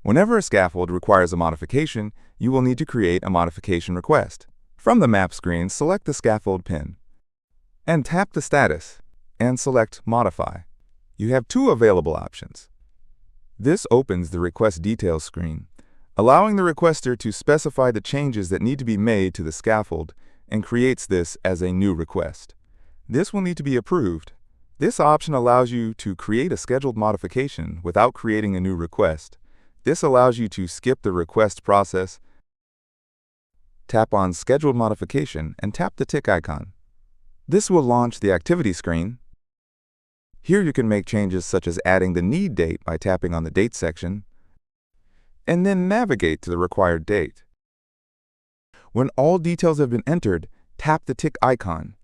Whenever a scaffold requires a modification, you will need to create a modification request. From the map screen, select the scaffold pin and tap the status and select Modify. You have two available options. This opens the Request Details screen, allowing the requester to specify the changes that need to be made to the scaffold and creates this as a new request. This will need to be approved. This option allows you to create a scheduled modification without creating a new request. This allows you to skip the request process. Tap on Scheduled Modification and tap the tick icon. This will launch the activity screen. Here you can make changes such as adding the need date by tapping on the Date section, and then navigate to the required date. When all details have been entered, tap the tick icon.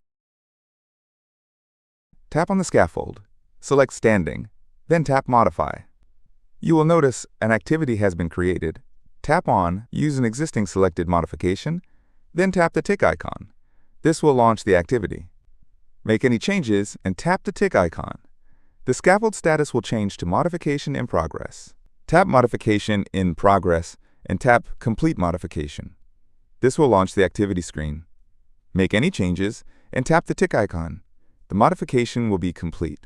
Tap on the scaffold, select Standing, then tap Modify. You will notice an activity has been created. Tap on Use an existing selected modification, then tap the tick icon. This will launch the activity. Make any changes and tap the tick icon. The scaffold status will change to Modification in Progress. Tap Modification in Progress and tap Complete Modification. This will launch the activity screen. Make any changes and tap the tick icon. The modification will be complete.